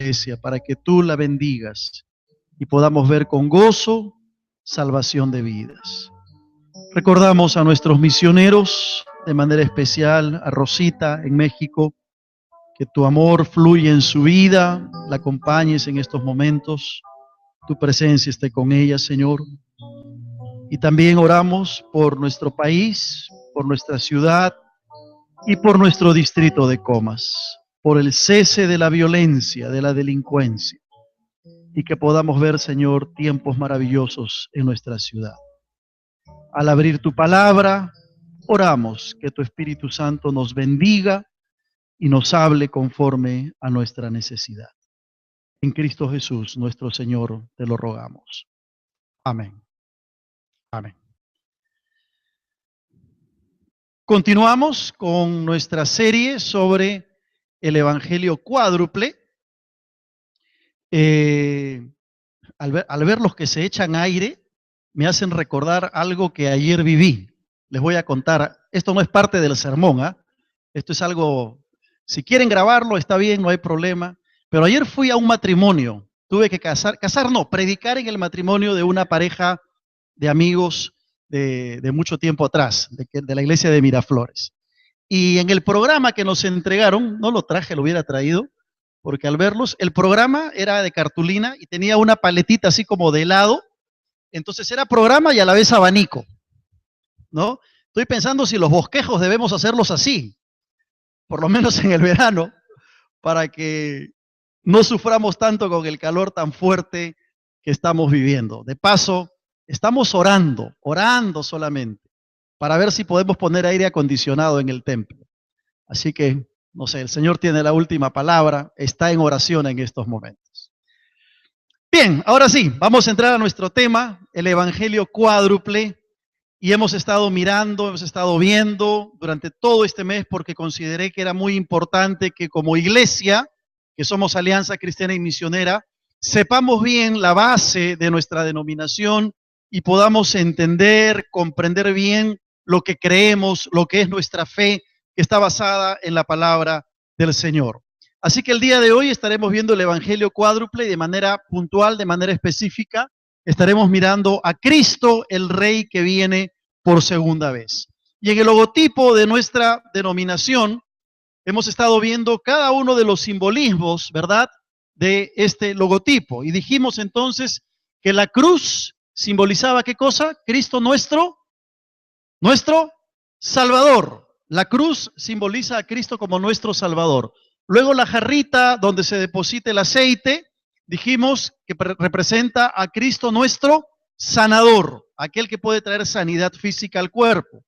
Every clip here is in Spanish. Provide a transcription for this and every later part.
iglesia, para que tú la bendigas y podamos ver con gozo salvación de vidas. Recordamos a nuestros misioneros, de manera especial a Rosita en México, que tu amor fluye en su vida, la acompañes en estos momentos, tu presencia esté con ella, Señor. Y también oramos por nuestro país, por nuestra ciudad y por nuestro distrito de Comas, por el cese de la violencia, de la delincuencia, y que podamos ver, Señor, tiempos maravillosos en nuestra ciudad. Al abrir tu palabra, oramos que tu Espíritu Santo nos bendiga y nos hable conforme a nuestra necesidad. En Cristo Jesús, nuestro Señor, te lo rogamos. Amén. Amén. Continuamos con nuestra serie sobre el Evangelio cuádruple. Al ver los que se echan aire, me hacen recordar algo que ayer viví. Les voy a contar. Esto no es parte del sermón, ¿ah? Esto es algo, si quieren grabarlo, está bien, no hay problema. Pero ayer fui a un matrimonio. Tuve que predicar en el matrimonio de una pareja de amigos de mucho tiempo atrás, de la iglesia de Miraflores. Y en el programa que nos entregaron, no lo traje, lo hubiera traído, porque al verlos, el programa era de cartulina y tenía una paletita así como de helado. Entonces era programa y a la vez abanico, ¿no? Estoy pensando si los bosquejos debemos hacerlos así, por lo menos en el verano, para que no suframos tanto con el calor tan fuerte que estamos viviendo. De paso, estamos orando solamente, para ver si podemos poner aire acondicionado en el templo. Así que, no sé, el Señor tiene la última palabra, está en oración en estos momentos. Bien, ahora sí, vamos a entrar a nuestro tema, el Evangelio cuádruple, y hemos estado mirando, hemos estado viendo durante todo este mes porque consideré que era muy importante que como iglesia, que somos Alianza Cristiana y Misionera, sepamos bien la base de nuestra denominación y podamos entender, comprender bien lo que creemos, lo que es nuestra fe, que está basada en la palabra del Señor. Así que el día de hoy estaremos viendo el Evangelio cuádruple y de manera puntual, de manera específica, estaremos mirando a Cristo, el Rey que viene por segunda vez. Y en el logotipo de nuestra denominación hemos estado viendo cada uno de los simbolismos, ¿verdad?, de este logotipo. Y dijimos entonces que la cruz simbolizaba ¿qué cosa? Cristo nuestro Salvador. La cruz simboliza a Cristo como nuestro Salvador. Luego la jarrita donde se deposita el aceite, dijimos que representa a Cristo nuestro sanador, aquel que puede traer sanidad física al cuerpo.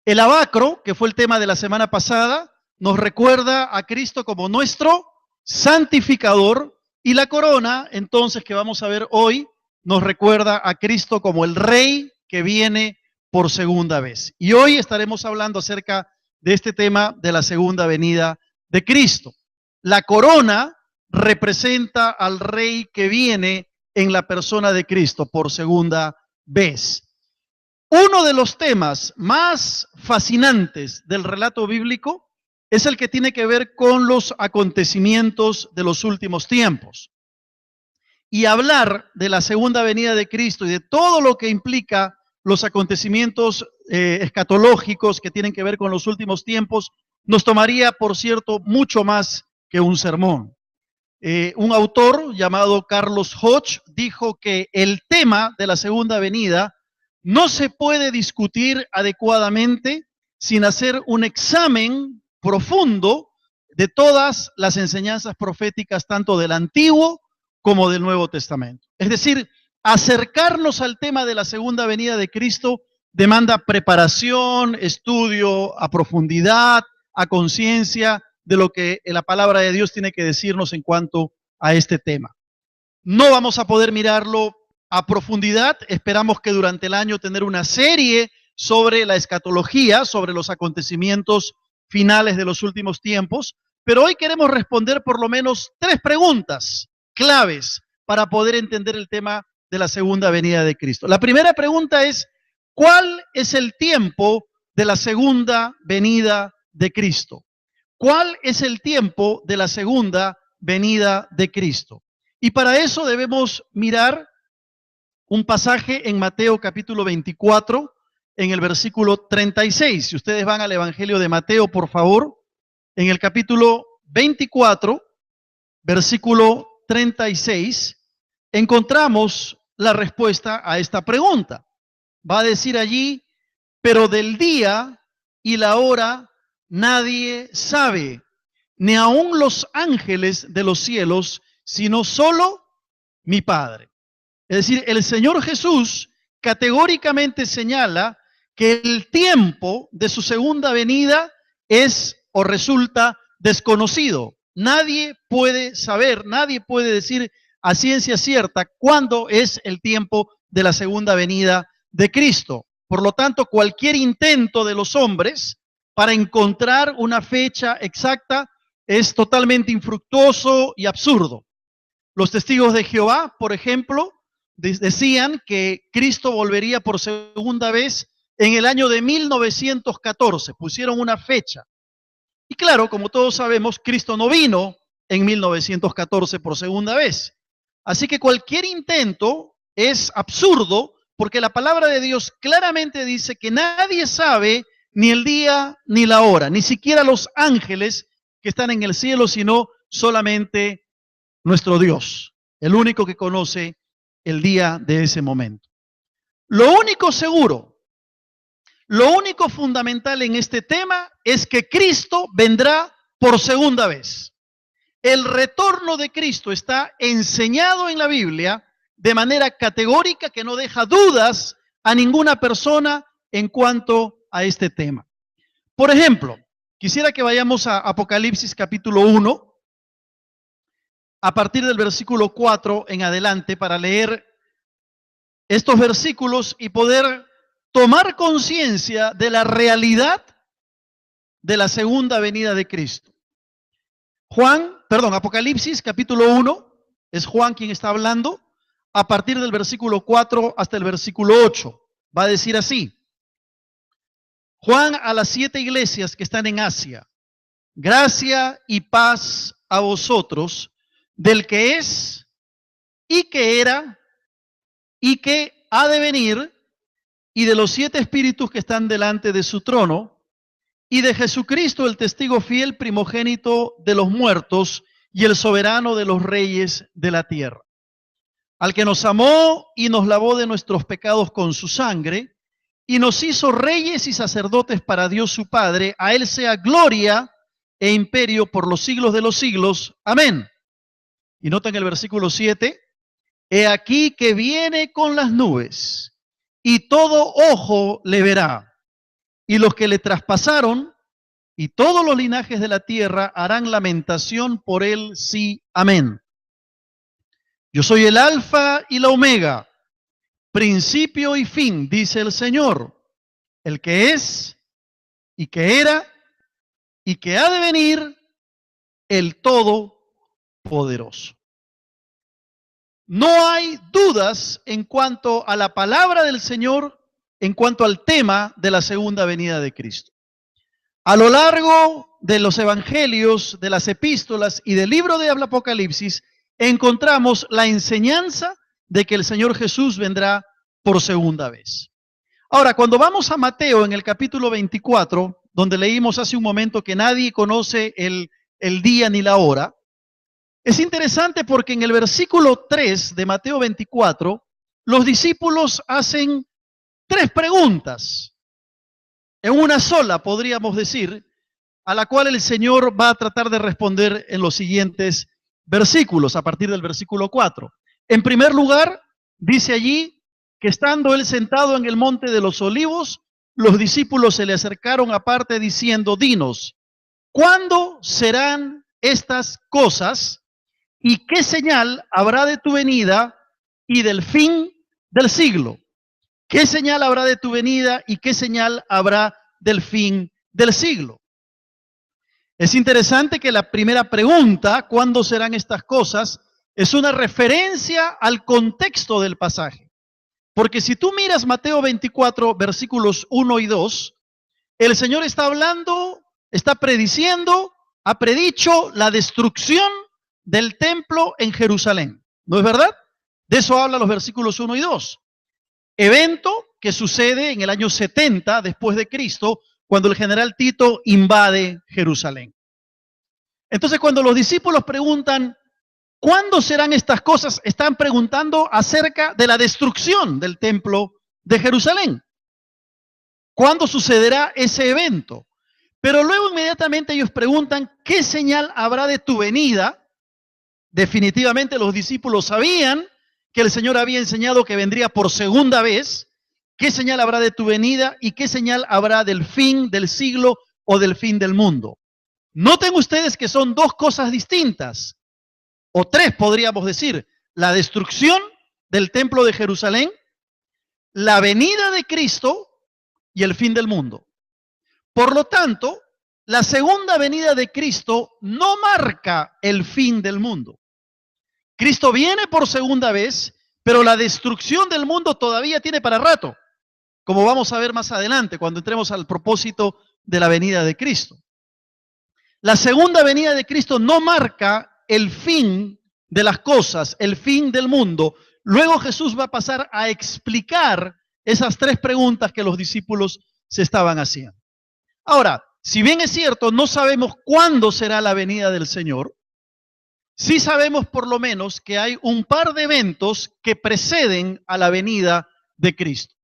El abacro, que fue el tema de la semana pasada, nos recuerda a Cristo como nuestro santificador, y la corona, entonces, que vamos a ver hoy, nos recuerda a Cristo como el Rey que viene por segunda vez. Y hoy estaremos hablando acerca de este tema de la segunda venida de Cristo. La corona representa al Rey que viene en la persona de Cristo por segunda vez. Uno de los temas más fascinantes del relato bíblico es el que tiene que ver con los acontecimientos de los últimos tiempos. Y hablar de la segunda venida de Cristo y de todo lo que implica los acontecimientos escatológicos que tienen que ver con los últimos tiempos, nos tomaría, por cierto, mucho más que un sermón. Un autor llamado Carlos Hodge dijo que el tema de la segunda venida no se puede discutir adecuadamente sin hacer un examen profundo de todas las enseñanzas proféticas, tanto del Antiguo como del Nuevo Testamento. Es decir, acercarnos al tema de la segunda venida de Cristo demanda preparación, estudio a profundidad, a conciencia de lo que la palabra de Dios tiene que decirnos en cuanto a este tema. No vamos a poder mirarlo a profundidad. Esperamos que durante el año tener una serie sobre la escatología, sobre los acontecimientos finales de los últimos tiempos, pero hoy queremos responder por lo menos 3 preguntas claves para poder entender el tema de la segunda venida de Cristo. La primera pregunta es, ¿cuál es el tiempo de la segunda venida de Cristo? ¿Cuál es el tiempo de la segunda venida de Cristo. Y para eso debemos mirar un pasaje en Mateo capítulo 24, en el versículo 36. Si ustedes van al Evangelio de Mateo, por favor, en el capítulo 24, versículo 36, encontramos la respuesta a esta pregunta. Va a decir allí, pero del día y la hora nadie sabe, ni aun los ángeles de los cielos, sino solo mi Padre. Es decir, el Señor Jesús categóricamente señala que el tiempo de su segunda venida es o resulta desconocido. Nadie puede saber, nadie puede decir a ciencia cierta cuándo es el tiempo de la segunda venida de Cristo. Por lo tanto, cualquier intento de los hombres para encontrar una fecha exacta es totalmente infructuoso y absurdo. Los testigos de Jehová, por ejemplo, decían que Cristo volvería por segunda vez en el año de 1914. Pusieron una fecha. Y claro, como todos sabemos, Cristo no vino en 1914 por segunda vez. Así que cualquier intento es absurdo porque la palabra de Dios claramente dice que nadie sabe ni el día ni la hora, ni siquiera los ángeles que están en el cielo, sino solamente nuestro Dios, el único que conoce el día de ese momento. Lo único seguro, lo único fundamental en este tema es que Cristo vendrá por segunda vez. El retorno de Cristo está enseñado en la Biblia de manera categórica que no deja dudas a ninguna persona en cuanto a este tema. Por ejemplo, quisiera que vayamos a Apocalipsis capítulo 1, a partir del versículo 4 en adelante, para leer estos versículos y poder tomar conciencia de la realidad de la segunda venida de Cristo. Apocalipsis capítulo 1, es Juan quien está hablando, a partir del versículo 4 hasta el versículo 8. Va a decir así: Juan a las 7 iglesias que están en Asia, gracia y paz a vosotros, del que es, y que era, y que ha de venir, y de los 7 espíritus que están delante de su trono, y de Jesucristo, el testigo fiel, primogénito de los muertos, y el soberano de los reyes de la tierra. Al que nos amó y nos lavó de nuestros pecados con su sangre, y nos hizo reyes y sacerdotes para Dios su Padre, a él sea gloria e imperio por los siglos de los siglos. Amén. Y noten el versículo 7, he aquí que viene con las nubes, y todo ojo le verá, y los que le traspasaron, y todos los linajes de la tierra harán lamentación por él, sí, amén. Yo soy el alfa y la omega, principio y fin, dice el Señor, el que es, y que era, y que ha de venir, el Todopoderoso. No hay dudas en cuanto a la palabra del Señor, en cuanto al tema de la segunda venida de Cristo. A lo largo de los evangelios, de las epístolas y del libro de Apocalipsis, encontramos la enseñanza de que el Señor Jesús vendrá por segunda vez. Ahora, cuando vamos a Mateo en el capítulo 24, donde leímos hace un momento que nadie conoce el día ni la hora, es interesante porque en el versículo 3 de Mateo 24, los discípulos hacen 3 preguntas, en una sola podríamos decir, a la cual el Señor va a tratar de responder en los siguientes versículos, a partir del versículo 4. En primer lugar, dice allí que estando él sentado en el monte de los olivos, los discípulos se le acercaron aparte diciendo, dinos, ¿cuándo serán estas cosas? ¿Y qué señal habrá de tu venida y del fin del siglo? ¿Qué señal habrá de tu venida y qué señal habrá del fin del siglo? Es interesante que la primera pregunta, ¿cuándo serán estas cosas?, es una referencia al contexto del pasaje. Porque si tú miras Mateo 24, versículos 1 y 2, el Señor está hablando, está prediciendo, ha predicho la destrucción del templo en Jerusalén. ¿No es verdad? De eso hablan los versículos 1 y 2. Evento que sucede en el año 70 después de Cristo, cuando el general Tito invade Jerusalén. Entonces, cuando los discípulos preguntan, ¿cuándo serán estas cosas? Están preguntando acerca de la destrucción del templo de Jerusalén. ¿Cuándo sucederá ese evento? Pero luego inmediatamente ellos preguntan, ¿qué señal habrá de tu venida? Definitivamente los discípulos sabían que el Señor había enseñado que vendría por segunda vez. ¿Qué señal habrá de tu venida y qué señal habrá del fin del siglo o del fin del mundo? Noten ustedes que son dos cosas distintas, o tres podríamos decir: la destrucción del templo de Jerusalén, la venida de Cristo y el fin del mundo. Por lo tanto, la segunda venida de Cristo no marca el fin del mundo. Cristo viene por segunda vez, pero la destrucción del mundo todavía tiene para rato, como vamos a ver más adelante cuando entremos al propósito de la venida de Cristo. La segunda venida de Cristo no marca el fin de las cosas, el fin del mundo. Luego Jesús va a pasar a explicar esas tres preguntas que los discípulos se estaban haciendo. Ahora, si bien es cierto, no sabemos cuándo será la venida del Señor, sí sabemos por lo menos que hay un par de eventos que preceden a la venida de Cristo.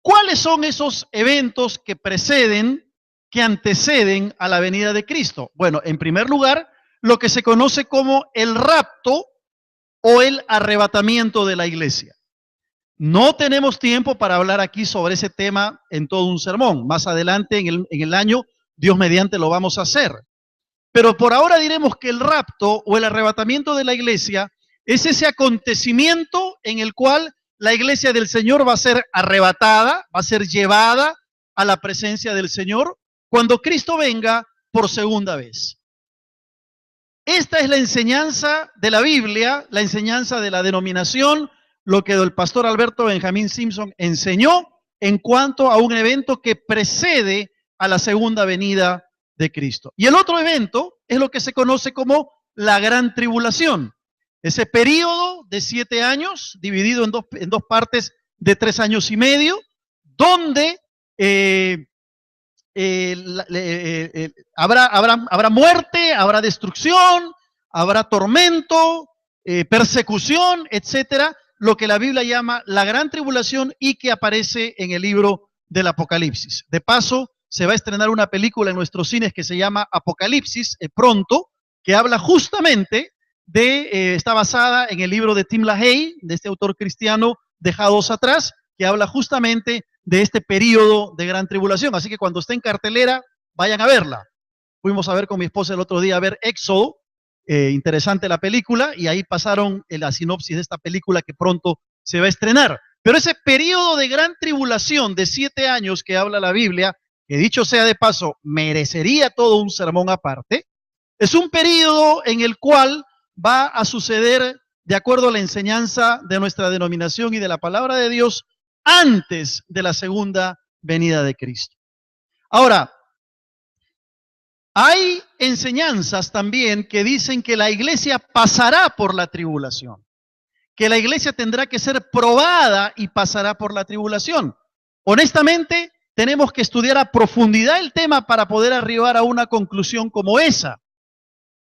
¿Cuáles son esos eventos que preceden, que anteceden a la venida de Cristo? Bueno, en primer lugar, lo que se conoce como el rapto o el arrebatamiento de la iglesia. No tenemos tiempo para hablar aquí sobre ese tema en todo un sermón. Más adelante en el año, Dios mediante, lo vamos a hacer. Pero por ahora diremos que el rapto o el arrebatamiento de la iglesia es ese acontecimiento en el cual la iglesia del Señor va a ser arrebatada, va a ser llevada a la presencia del Señor cuando Cristo venga por segunda vez. Esta es la enseñanza de la Biblia, la enseñanza de la denominación, lo que el pastor Alberto Benjamín Simpson enseñó en cuanto a un evento que precede a la segunda venida de Cristo. Y el otro evento es lo que se conoce como la gran tribulación. Ese periodo de 7 años, dividido en dos partes de 3 años y medio, donde habrá muerte, habrá destrucción, habrá tormento, persecución, etcétera, lo que la Biblia llama la gran tribulación y que aparece en el libro del Apocalipsis. De paso, se va a estrenar una película en nuestros cines que se llama Apocalipsis, pronto, que habla justamente está basada en el libro de Tim LaHaye, de este autor cristiano dejados atrás, que habla justamente de este periodo de gran tribulación. Así que cuando esté en cartelera, vayan a verla. Fuimos a ver con mi esposa el otro día a ver Éxodo, interesante la película, y ahí pasaron la sinopsis de esta película que pronto se va a estrenar. Pero ese periodo de gran tribulación de 7 años que habla la Biblia, que dicho sea de paso, merecería todo un sermón aparte, es un periodo en el cual va a suceder, de acuerdo a la enseñanza de nuestra denominación y de la palabra de Dios, antes de la segunda venida de Cristo. Ahora, hay enseñanzas también que dicen que la iglesia pasará por la tribulación, que la iglesia tendrá que ser probada y pasará por la tribulación. Honestamente, tenemos que estudiar a profundidad el tema para poder arribar a una conclusión como esa.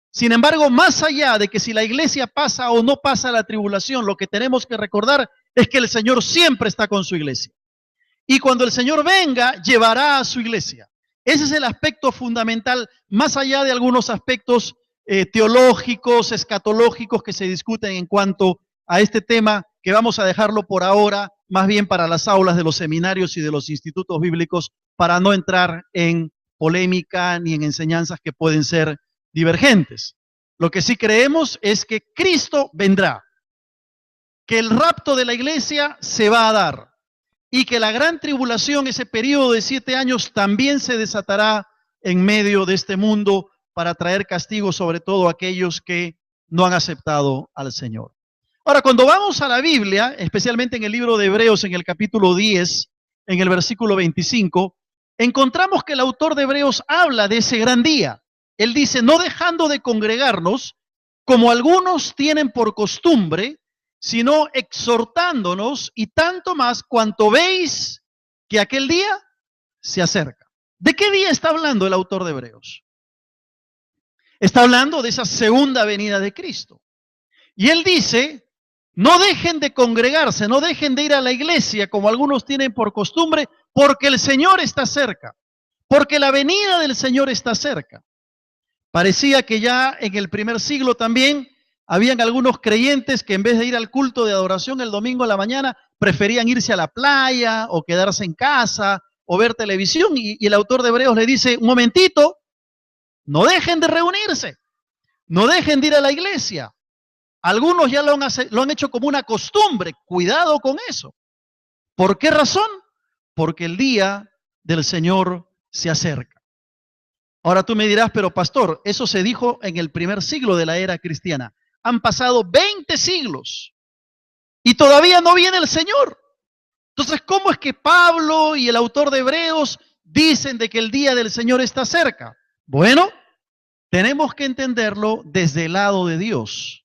Sin embargo, más allá de que si la iglesia pasa o no pasa la tribulación, lo que tenemos que recordar es que el Señor siempre está con su iglesia. Y cuando el Señor venga, llevará a su iglesia. Ese es el aspecto fundamental, más allá de algunos aspectos teológicos, escatológicos que se discuten en cuanto a este tema, que vamos a dejarlo por ahora, más bien para las aulas de los seminarios y de los institutos bíblicos, para no entrar en polémica ni en enseñanzas que pueden ser divergentes. Lo que sí creemos es que Cristo vendrá, que el rapto de la iglesia se va a dar y que la gran tribulación, ese periodo de 7 años, también se desatará en medio de este mundo para traer castigo sobre todo a aquellos que no han aceptado al Señor. Ahora, cuando vamos a la Biblia, especialmente en el libro de Hebreos, en el capítulo 10, en el versículo 25, encontramos que el autor de Hebreos habla de ese gran día. Él dice, no dejando de congregarnos, como algunos tienen por costumbre, sino exhortándonos, y tanto más cuanto veis que aquel día se acerca. ¿De qué día está hablando el autor de Hebreos? Está hablando de esa segunda venida de Cristo. Y él dice, no dejen de congregarse, no dejen de ir a la iglesia como algunos tienen por costumbre, porque el Señor está cerca, porque la venida del Señor está cerca. Parecía que ya en el primer siglo también habían algunos creyentes que en vez de ir al culto de adoración el domingo a la mañana, preferían irse a la playa o quedarse en casa o ver televisión. Y el autor de Hebreos le dice, un momentito, no dejen de reunirse, no dejen de ir a la iglesia. Algunos ya lo han hecho como una costumbre. Cuidado con eso. ¿Por qué razón? Porque el día del Señor se acerca. Ahora tú me dirás, pero pastor, eso se dijo en el primer siglo de la era cristiana. Han pasado 20 siglos y todavía no viene el Señor. Entonces, ¿cómo es que Pablo y el autor de Hebreos dicen de que el día del Señor está cerca? Bueno, tenemos que entenderlo desde el lado de Dios.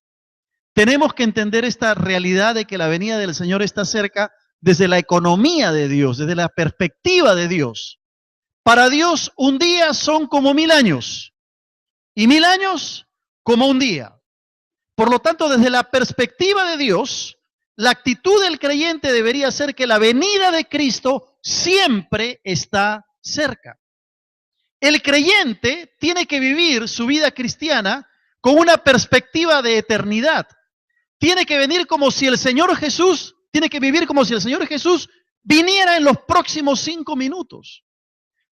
Tenemos que entender esta realidad de que la venida del Señor está cerca desde la economía de Dios, desde la perspectiva de Dios. Para Dios, un día son como 1000 años y 1000 años como un día. Por lo tanto, desde la perspectiva de Dios, la actitud del creyente debería ser que la venida de Cristo siempre está cerca. El creyente tiene que vivir su vida cristiana con una perspectiva de eternidad. Tiene que vivir como si el Señor Jesús viniera en los próximos 5 minutos.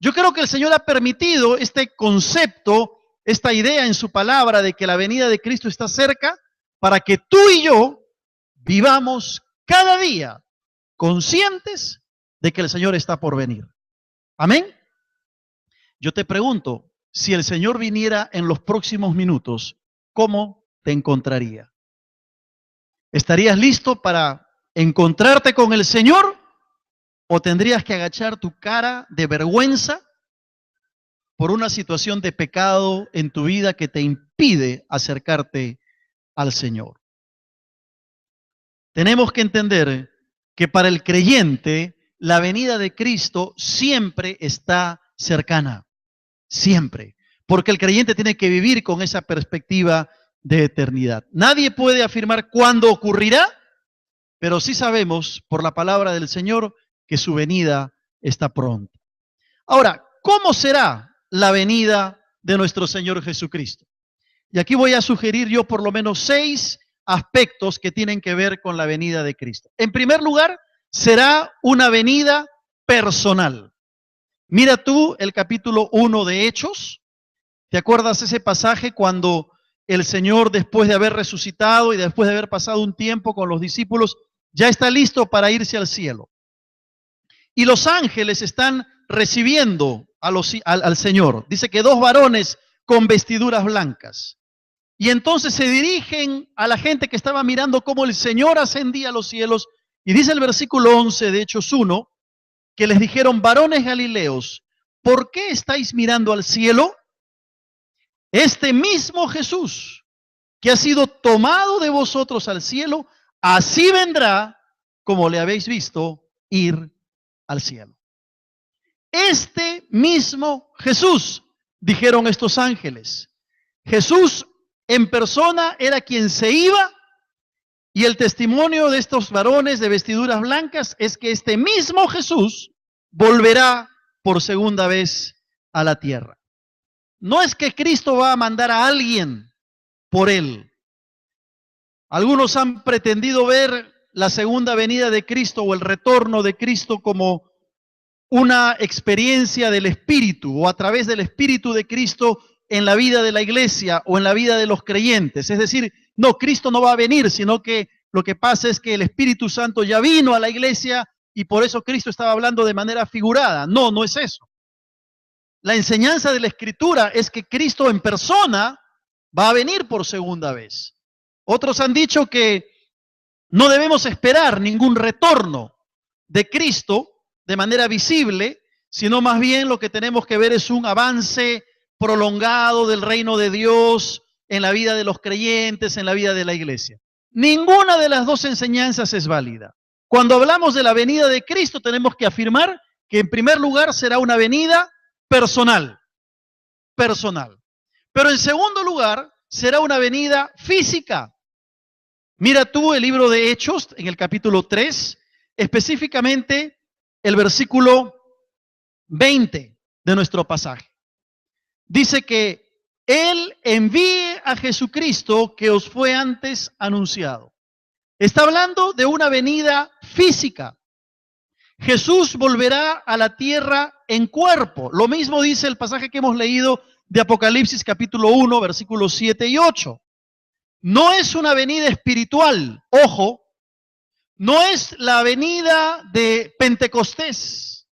Yo creo que el Señor ha permitido este concepto, esta idea en su palabra de que la venida de Cristo está cerca, para que tú y yo vivamos cada día conscientes de que el Señor está por venir. Amén. Yo te pregunto, si el Señor viniera en los próximos minutos, ¿cómo te encontraría? ¿Estarías listo para encontrarte con el Señor o tendrías que agachar tu cara de vergüenza por una situación de pecado en tu vida que te impide acercarte al Señor? Tenemos que entender que para el creyente la venida de Cristo siempre está cercana, siempre, porque el creyente tiene que vivir con esa perspectiva de eternidad. Nadie puede afirmar cuándo ocurrirá, pero sí sabemos por la palabra del Señor que su venida está pronta. Ahora, ¿cómo será la venida de nuestro Señor Jesucristo? Y aquí voy a sugerir yo por lo menos 6 aspectos que tienen que ver con la venida de Cristo. En primer lugar, será una venida personal. Mira tú el capítulo 1 de Hechos. ¿Te acuerdas ese pasaje cuando el Señor, después de haber resucitado y después de haber pasado un tiempo con los discípulos, ya está listo para irse al cielo? Y los ángeles están recibiendo al Señor. Dice que 2 varones con vestiduras blancas. Y entonces se dirigen a la gente que estaba mirando cómo el Señor ascendía a los cielos. Y dice el versículo 11 de Hechos 1, que les dijeron, varones galileos, ¿por qué estáis mirando al cielo? Este mismo Jesús, que ha sido tomado de vosotros al cielo, así vendrá como le habéis visto ir al cielo. Este mismo Jesús, dijeron estos ángeles. Jesús en persona era quien se iba, y el testimonio de estos varones de vestiduras blancas es que este mismo Jesús volverá por segunda vez a la tierra. No es que Cristo va a mandar a alguien por él. Algunos han pretendido ver la segunda venida de Cristo o el retorno de Cristo como una experiencia del Espíritu o a través del Espíritu de Cristo en la vida de la iglesia o en la vida de los creyentes. Es decir, no, Cristo no va a venir, sino que lo que pasa es que el Espíritu Santo ya vino a la iglesia y por eso Cristo estaba hablando de manera figurada. No, no es eso. La enseñanza de la Escritura es que Cristo en persona va a venir por segunda vez. Otros han dicho que no debemos esperar ningún retorno de Cristo de manera visible, sino más bien lo que tenemos que ver es un avance prolongado del reino de Dios, en la vida de los creyentes, en la vida de la iglesia. Ninguna de las dos enseñanzas es válida. Cuando hablamos de la venida de Cristo, tenemos que afirmar que en primer lugar será una venida personal. Pero en segundo lugar, será una venida física. Mira tú el libro de Hechos, en el capítulo 3, específicamente el versículo 20 de nuestro pasaje. Dice que Él envíe a Jesucristo que os fue antes anunciado. Está hablando de una venida física. Jesús volverá a la tierra en cuerpo. Lo mismo dice el pasaje que hemos leído de Apocalipsis capítulo 1, versículos 7 y 8. No es una venida espiritual, ojo, no es la venida de Pentecostés.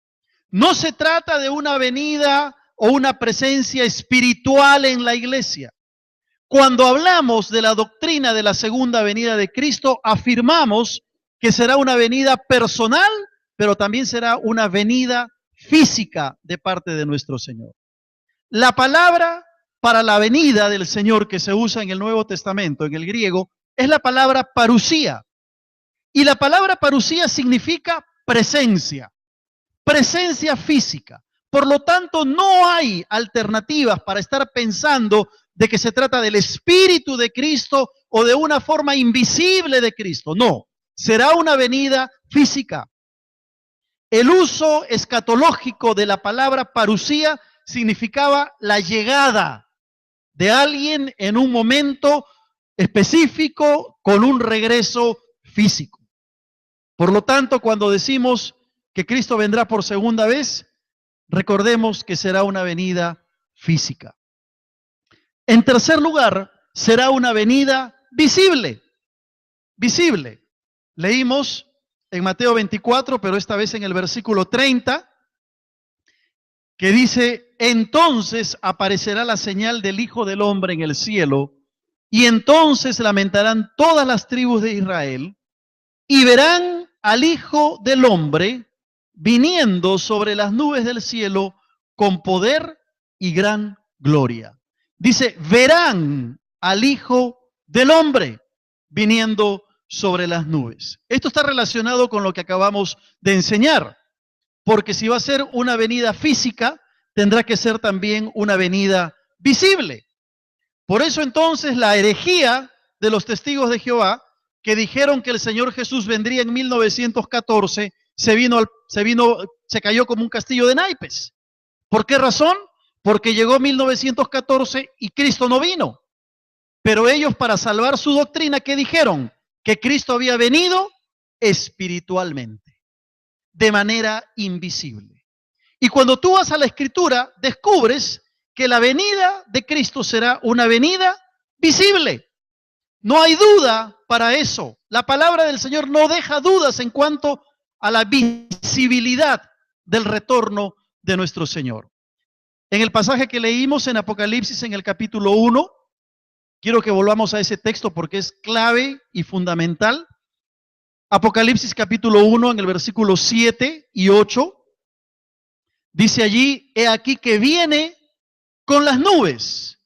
No se trata de una venida o una presencia espiritual en la iglesia. Cuando hablamos de la doctrina de la segunda venida de Cristo, afirmamos que será una venida personal, pero también será una venida física de parte de nuestro Señor. La palabra para la venida del Señor que se usa en el Nuevo Testamento, en el griego, es la palabra parusía. Y la palabra parusía significa presencia física. Por lo tanto, no hay alternativas para estar pensando de que se trata del Espíritu de Cristo o de una forma invisible de Cristo. No, será una venida física. El uso escatológico de la palabra parusía significaba la llegada de alguien en un momento específico con un regreso físico. Por lo tanto, cuando decimos que Cristo vendrá por segunda vez, recordemos que será una venida física. En tercer lugar, será una venida visible. Visible. Leímos en Mateo 24, pero esta vez en el versículo 30, que dice, entonces aparecerá la señal del Hijo del Hombre en el cielo, y entonces lamentarán todas las tribus de Israel, y verán al Hijo del Hombre viniendo sobre las nubes del cielo con poder y gran gloria. Dice, verán al Hijo del Hombre viniendo sobre las nubes. Esto está relacionado con lo que acabamos de enseñar, porque si va a ser una venida física, tendrá que ser también una venida visible. Por eso entonces la herejía de los testigos de Jehová, que dijeron que el Señor Jesús vendría en 1914, se cayó como un castillo de naipes. ¿Por qué razón? Porque llegó 1914 y Cristo no vino. Pero ellos, para salvar su doctrina, ¿qué dijeron? Que Cristo había venido espiritualmente, de manera invisible. Y cuando tú vas a la Escritura, descubres que la venida de Cristo será una venida visible. No hay duda para eso. La palabra del Señor no deja dudas en cuanto a la visibilidad del retorno de nuestro Señor. En el pasaje que leímos en Apocalipsis, en el capítulo 1, quiero que volvamos a ese texto porque es clave y fundamental. Apocalipsis capítulo 1, en el versículo 7 y 8, dice allí, he aquí que viene con las nubes,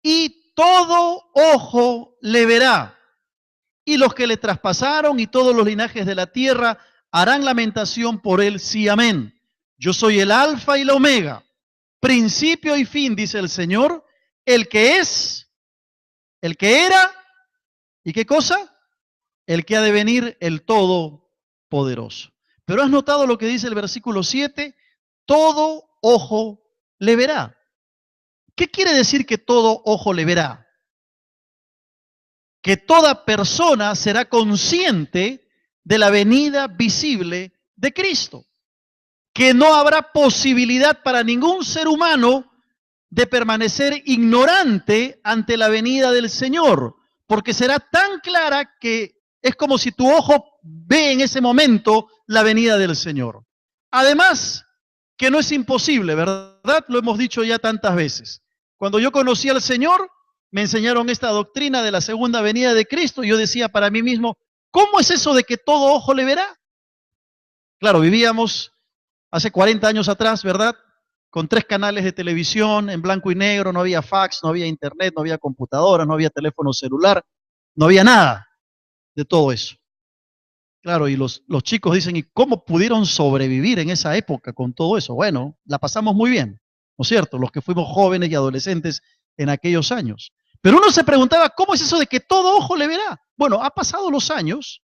y todo ojo le verá, y los que le traspasaron y todos los linajes de la tierra harán lamentación por él, sí, amén. Yo soy el alfa y la omega, principio y fin, dice el Señor, el que es, el que era, ¿y qué cosa? El que ha de venir, el Todopoderoso. Pero ¿has notado lo que dice el versículo 7? Todo ojo le verá. ¿Qué quiere decir que todo ojo le verá? Que toda persona será consciente de la venida visible de Cristo. Que no habrá posibilidad para ningún ser humano de permanecer ignorante ante la venida del Señor, porque será tan clara que es como si tu ojo ve en ese momento la venida del Señor. Además, que no es imposible, ¿verdad? Lo hemos dicho ya tantas veces. Cuando yo conocí al Señor, me enseñaron esta doctrina de la segunda venida de Cristo, y yo decía para mí mismo, ¿cómo es eso de que todo ojo le verá? Claro, vivíamos hace 40 años atrás, ¿verdad? con 3 canales de televisión en blanco y negro, no había fax, no había internet, no había computadora, no había teléfono celular, no había nada de todo eso. Claro, y los chicos dicen, ¿y cómo pudieron sobrevivir en esa época con todo eso? Bueno, la pasamos muy bien, ¿no es cierto? Los que fuimos jóvenes y adolescentes en aquellos años. Pero uno se preguntaba, ¿cómo es eso de que todo ojo le verá? Bueno, ha pasado los años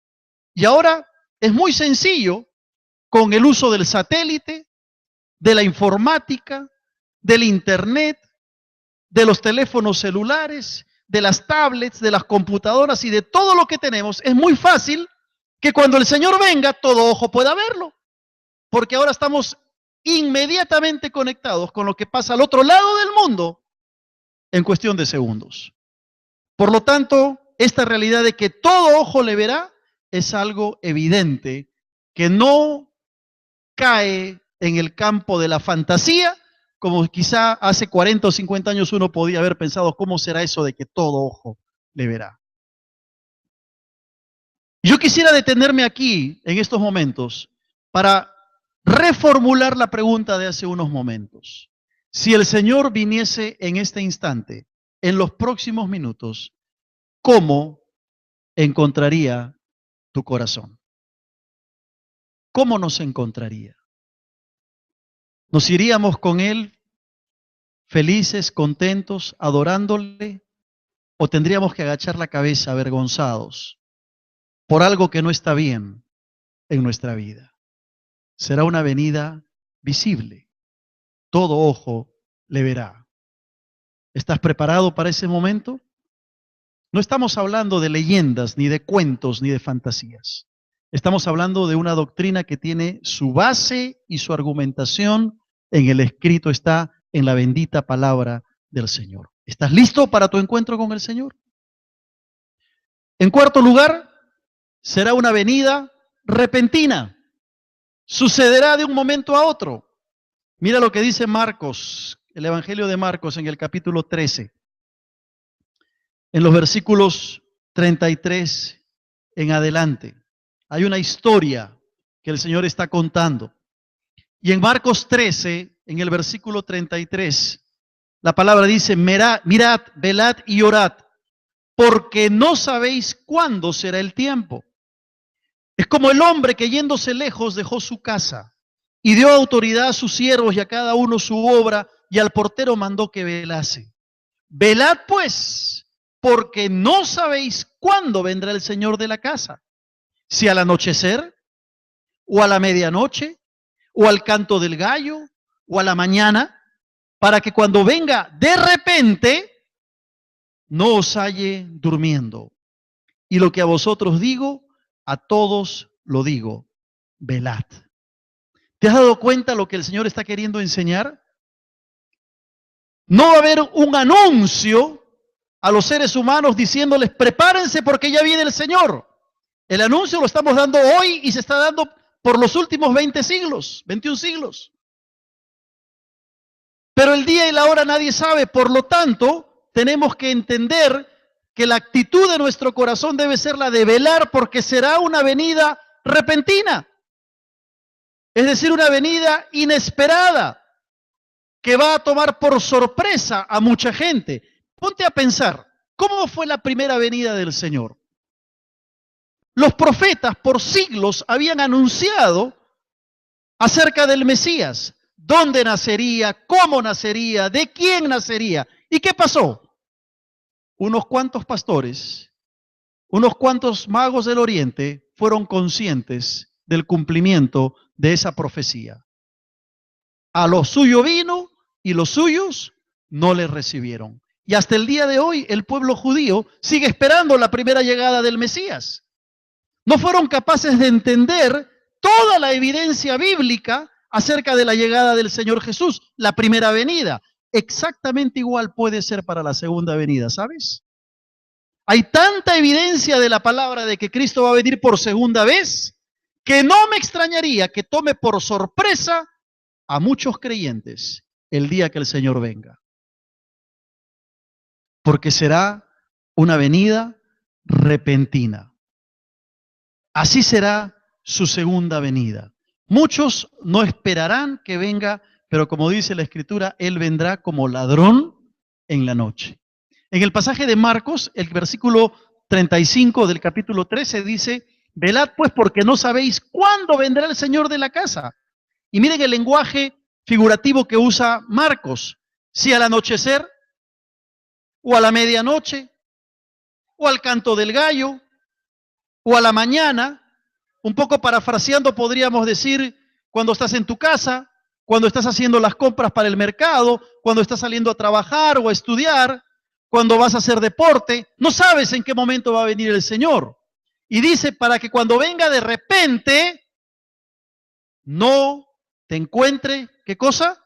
y ahora es muy sencillo con el uso del satélite, de la informática, del internet, de los teléfonos celulares, de las tablets, de las computadoras y de todo lo que tenemos. Es muy fácil que cuando el Señor venga, todo ojo pueda verlo, porque ahora estamos inmediatamente conectados con lo que pasa al otro lado del mundo en cuestión de segundos. Por lo tanto, esta realidad de que todo ojo le verá es algo evidente que no cae en el campo de la fantasía, como quizá hace 40 o 50 años uno podía haber pensado, ¿cómo será eso de que todo ojo le verá? Yo quisiera detenerme aquí, en estos momentos, para reformular la pregunta de hace unos momentos. Si el Señor viniese en este instante, en los próximos minutos, ¿cómo encontraría tu corazón? ¿Cómo nos encontraría? ¿Nos iríamos con Él felices, contentos, adorándole? ¿O tendríamos que agachar la cabeza avergonzados por algo que no está bien en nuestra vida? Será una venida visible. Todo ojo le verá. ¿Estás preparado para ese momento? No estamos hablando de leyendas, ni de cuentos, ni de fantasías. Estamos hablando de una doctrina que tiene su base y su argumentación en el escrito, está en la bendita palabra del Señor. ¿Estás listo para tu encuentro con el Señor? En cuarto lugar, será una venida repentina. Sucederá de un momento a otro. Mira lo que dice Marcos, el Evangelio de Marcos en el capítulo 13. En los versículos 33 en adelante. Hay una historia que el Señor está contando. Y en Marcos 13, en el versículo 33, la palabra dice, mirad, velad y orad, porque no sabéis cuándo será el tiempo. Es como el hombre que yéndose lejos dejó su casa y dio autoridad a sus siervos y a cada uno su obra, y al portero mandó que velase. Velad pues, porque no sabéis cuándo vendrá el Señor de la casa, si al anochecer, o a la medianoche, o al canto del gallo, o a la mañana, para que cuando venga de repente, no os halle durmiendo. Y lo que a vosotros digo, a todos lo digo, velad. ¿Te has dado cuenta lo que el Señor está queriendo enseñar? No va a haber un anuncio a los seres humanos diciéndoles, prepárense porque ya viene el Señor. El anuncio lo estamos dando hoy y se está dando por los últimos 20 siglos, 21 siglos. Pero el día y la hora nadie sabe, por lo tanto, tenemos que entender que la actitud de nuestro corazón debe ser la de velar porque será una venida repentina. Es decir, una venida inesperada que va a tomar por sorpresa a mucha gente. Ponte a pensar, ¿cómo fue la primera venida del Señor? Los profetas por siglos habían anunciado acerca del Mesías, dónde nacería, cómo nacería, de quién nacería. ¿Y qué pasó? Unos cuantos pastores, unos cuantos magos del Oriente fueron conscientes del cumplimiento de esa profecía. A lo suyo vino y los suyos no le recibieron. Y hasta el día de hoy el pueblo judío sigue esperando la primera llegada del Mesías. No fueron capaces de entender toda la evidencia bíblica acerca de la llegada del Señor Jesús, la primera venida. Exactamente igual puede ser para la segunda venida, ¿sabes? Hay tanta evidencia de la palabra de que Cristo va a venir por segunda vez que no me extrañaría que tome por sorpresa a muchos creyentes el día que el Señor venga. Porque será una venida repentina. Así será su segunda venida. Muchos no esperarán que venga pero como dice la Escritura, Él vendrá como ladrón en la noche. En el pasaje de Marcos, el versículo 35 del capítulo 13 dice, velad pues porque no sabéis cuándo vendrá el Señor de la casa. Y miren el lenguaje figurativo que usa Marcos, si al anochecer, o a la medianoche, o al canto del gallo, o a la mañana, un poco parafraseando podríamos decir, cuando estás en tu casa, cuando estás haciendo las compras para el mercado, cuando estás saliendo a trabajar o a estudiar, cuando vas a hacer deporte, no sabes en qué momento va a venir el Señor. Y dice, para que cuando venga de repente, no te encuentre, ¿qué cosa?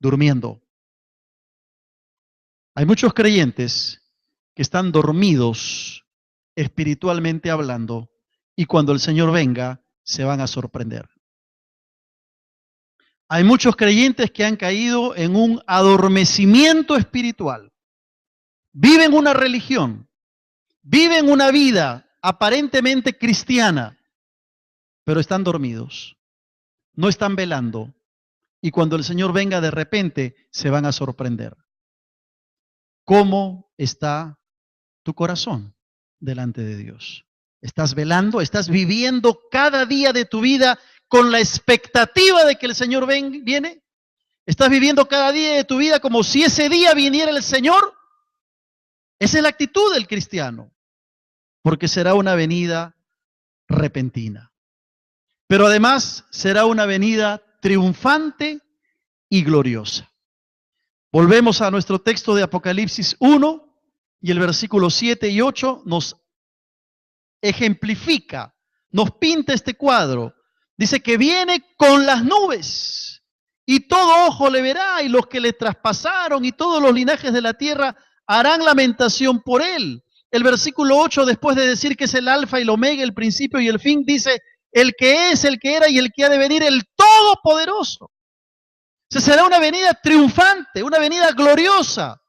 Durmiendo. Hay muchos creyentes que están dormidos espiritualmente hablando y cuando el Señor venga se van a sorprender. Hay muchos creyentes que han caído en un adormecimiento espiritual. Viven una religión, viven una vida aparentemente cristiana, pero están dormidos, no están velando y cuando el Señor venga de repente se van a sorprender. ¿Cómo está tu corazón delante de Dios? ¿Estás velando? ¿Estás viviendo cada día de tu vida con la expectativa de que el Señor viene? ¿Estás viviendo cada día de tu vida como si ese día viniera el Señor? Esa es la actitud del cristiano, porque será una venida repentina. Pero además será una venida triunfante y gloriosa. Volvemos a nuestro texto de Apocalipsis 1 y el versículo 7 y 8 nos ejemplifica, nos pinta este cuadro. Dice que viene con las nubes y todo ojo le verá y los que le traspasaron y todos los linajes de la tierra harán lamentación por él. El versículo 8, después de decir que es el alfa y el omega, el principio y el fin, dice, el que es, el que era y el que ha de venir, el todopoderoso. Se será una venida triunfante, una venida gloriosa.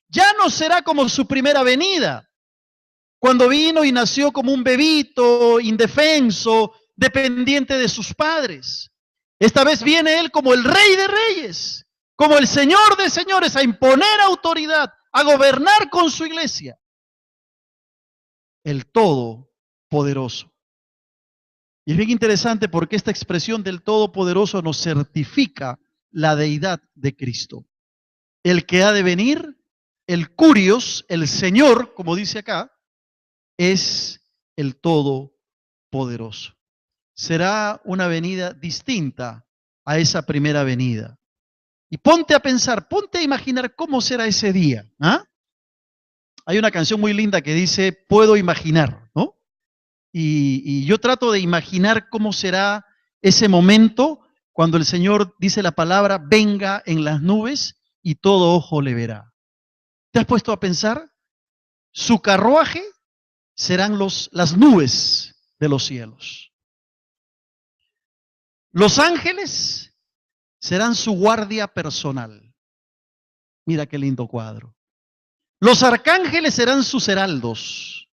Ya no será como su primera venida, cuando vino y nació como un bebito, indefenso, dependiente de sus padres. Esta vez viene Él como el Rey de Reyes, como el Señor de Señores, a imponer autoridad, a gobernar con su iglesia. El Todopoderoso. Y es bien interesante porque esta expresión del Todopoderoso nos certifica la deidad de Cristo. El que ha de venir, el Curios, el Señor, como dice acá, es el Todopoderoso. Será una venida distinta a esa primera venida. Y ponte a pensar, ponte a imaginar cómo será ese día. ¿Ah? Hay una canción muy linda que dice, puedo imaginar, ¿no? Y yo trato de imaginar cómo será ese momento cuando el Señor dice la palabra, venga en las nubes y todo ojo le verá. ¿Te has puesto a pensar? Su carruaje serán las nubes de los cielos. Los ángeles serán su guardia personal. Mira qué lindo cuadro. Los arcángeles serán sus heraldos,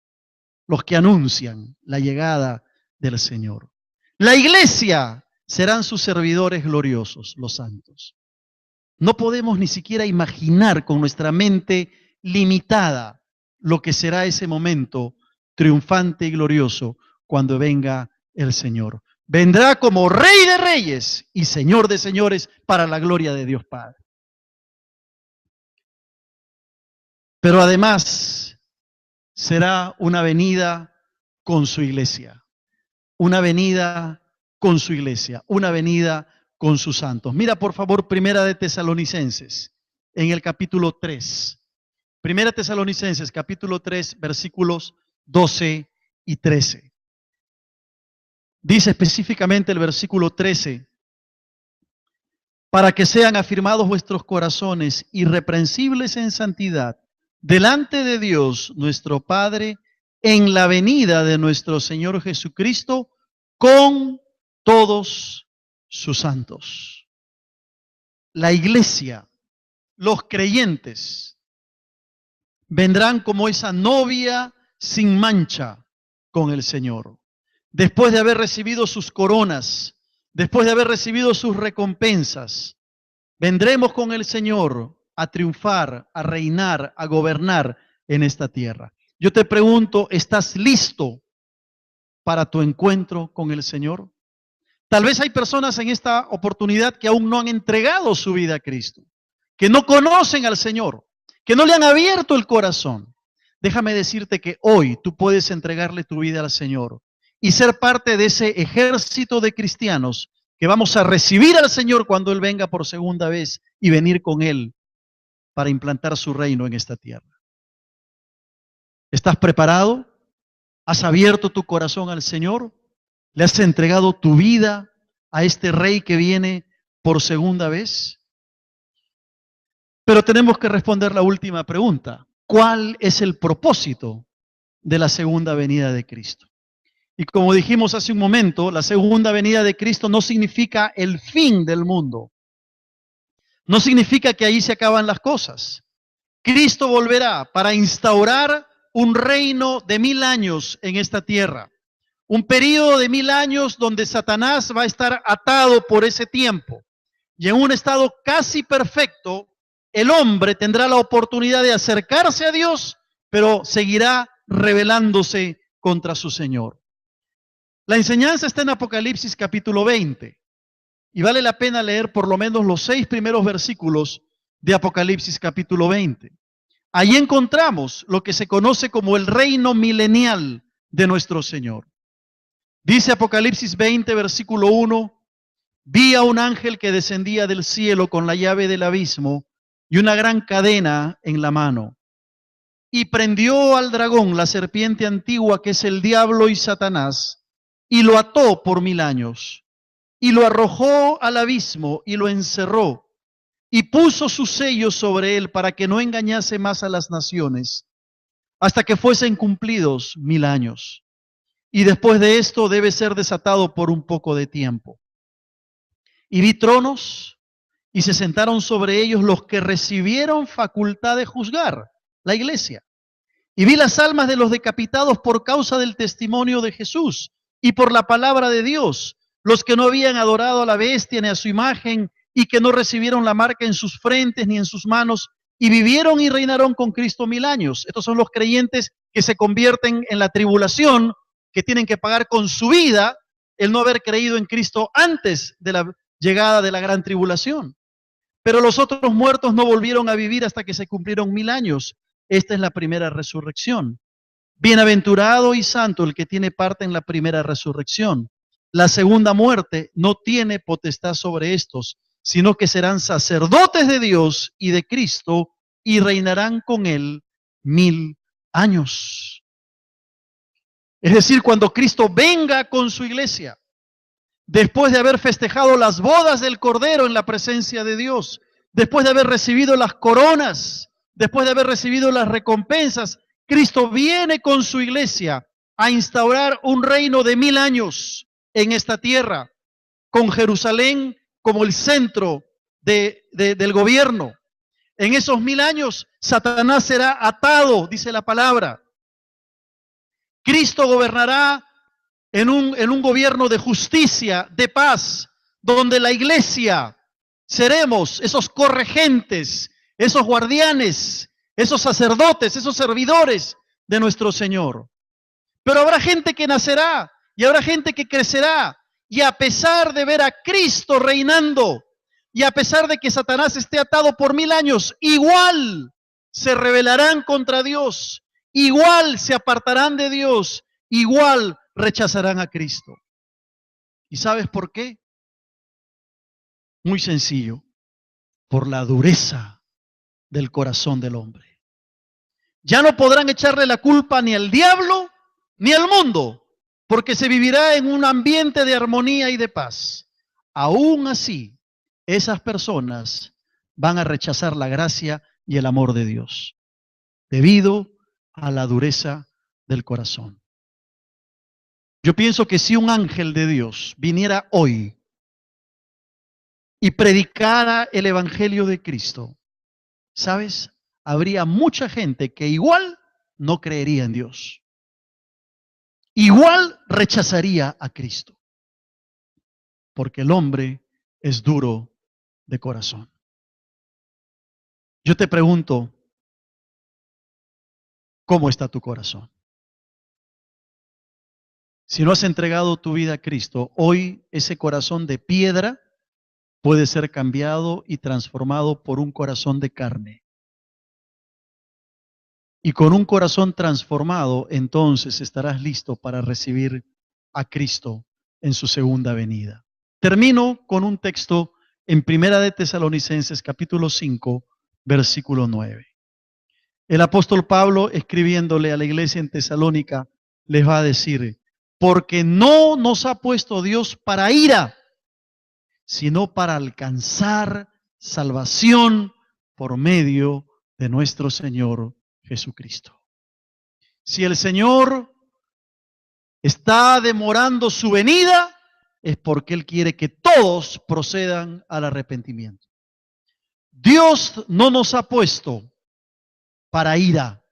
los que anuncian la llegada del Señor. La iglesia serán sus servidores gloriosos, los santos. No podemos ni siquiera imaginar con nuestra mente limitada lo que será ese momento triunfante y glorioso cuando venga el Señor. Vendrá como Rey de Reyes y Señor de Señores para la gloria de Dios Padre. Pero además será una venida con su iglesia, una venida con su iglesia, una venida con sus santos. Mira por favor Primera de Tesalonicenses en el capítulo 3. Primera Tesalonicenses capítulo 3 versículos 12 y 13. Dice específicamente el versículo 13, para que sean afirmados vuestros corazones irreprensibles en santidad delante de Dios nuestro Padre en la venida de nuestro Señor Jesucristo con todos sus santos. La iglesia, los creyentes, vendrán como esa novia sin mancha con el Señor. Después de haber recibido sus coronas, después de haber recibido sus recompensas, Vendremos con el Señor a triunfar, a reinar, a gobernar en esta tierra. Yo te pregunto, ¿estás listo para tu encuentro con el Señor? Tal vez hay personas en esta oportunidad que aún no han entregado su vida a Cristo, que no conocen al Señor, que no le han abierto el corazón. Déjame decirte que hoy tú puedes entregarle tu vida al Señor y ser parte de ese ejército de cristianos que vamos a recibir al Señor cuando Él venga por segunda vez y venir con Él para implantar su reino en esta tierra. ¿Estás preparado? ¿Has abierto tu corazón al Señor? ¿Le has entregado tu vida a este rey que viene por segunda vez? Pero tenemos que responder la última pregunta. ¿Cuál es el propósito de la segunda venida de Cristo? Y como dijimos hace un momento, la segunda venida de Cristo no significa el fin del mundo. No significa que ahí se acaban las cosas. Cristo volverá para instaurar un reino de 1000 años en esta tierra. Un periodo de 1000 años donde Satanás va a estar atado por ese tiempo. Y en un estado casi perfecto, el hombre tendrá la oportunidad de acercarse a Dios, pero seguirá rebelándose contra su Señor. La enseñanza está en Apocalipsis capítulo 20. Y vale la pena leer por lo menos los 6 primeros versículos de Apocalipsis capítulo 20. Allí encontramos lo que se conoce como el reino milenial de nuestro Señor. Dice Apocalipsis 20, versículo 1, vi a un ángel que descendía del cielo con la llave del abismo y una gran cadena en la mano. Y prendió al dragón, la serpiente antigua, que es el diablo y Satanás, y lo ató por 1000 años. Y lo arrojó al abismo y lo encerró. Y puso sus sellos sobre él para que no engañase más a las naciones, hasta que fuesen cumplidos 1000 años. Y después de esto debe ser desatado por un poco de tiempo. Y vi tronos, y se sentaron sobre ellos los que recibieron facultad de juzgar, la iglesia. Y vi las almas de los decapitados por causa del testimonio de Jesús y por la palabra de Dios, los que no habían adorado a la bestia ni a su imagen y que no recibieron la marca en sus frentes ni en sus manos, y vivieron y reinaron con Cristo 1000 años. Estos son los creyentes que se convierten en la tribulación, que tienen que pagar con su vida el no haber creído en Cristo antes de la llegada de la gran tribulación. Pero los otros muertos no volvieron a vivir hasta que se cumplieron 1000 años. Esta es la primera resurrección. Bienaventurado y santo el que tiene parte en la primera resurrección. La segunda muerte no tiene potestad sobre estos, sino que serán sacerdotes de Dios y de Cristo y reinarán con él 1000 años. Es decir, cuando Cristo venga con su iglesia, después de haber festejado las bodas del Cordero en la presencia de Dios, después de haber recibido las coronas, después de haber recibido las recompensas, Cristo viene con su iglesia a instaurar un reino de 1000 años en esta tierra, con Jerusalén como el centro del gobierno. En esos 1000 años, Satanás será atado, dice la palabra. Cristo gobernará en un gobierno de justicia, de paz, donde la iglesia seremos esos corregentes, esos guardianes, esos sacerdotes, esos servidores de nuestro Señor. Pero habrá gente que nacerá y habrá gente que crecerá, y a pesar de ver a Cristo reinando, y a pesar de que Satanás esté atado por 1000 años, igual se rebelarán contra Dios, igual se apartarán de Dios, igual rechazarán a Cristo. ¿Y sabes por qué? Muy sencillo, por la dureza del corazón del hombre. Ya no podrán echarle la culpa ni al diablo ni al mundo, porque se vivirá en un ambiente de armonía y de paz. Aún así, esas personas van a rechazar la gracia y el amor de Dios, debido a la dureza del corazón. Yo pienso que si un ángel de Dios viniera hoy y predicara el evangelio de Cristo, ¿sabes? Habría mucha gente que igual no creería en Dios. Igual rechazaría a Cristo. Porque el hombre es duro de corazón. Yo te pregunto, ¿cómo está tu corazón? Si no has entregado tu vida a Cristo, hoy ese corazón de piedra puede ser cambiado y transformado por un corazón de carne. Y con un corazón transformado, entonces estarás listo para recibir a Cristo en su segunda venida. Termino con un texto en Primera de Tesalonicenses, capítulo 5, versículo 9. El apóstol Pablo, escribiéndole a la iglesia en Tesalónica, les va a decir: porque no nos ha puesto Dios para ira, sino para alcanzar salvación por medio de nuestro Señor Jesucristo. Si el Señor está demorando su venida, es porque Él quiere que todos procedan al arrepentimiento. Dios no nos ha puesto para ira,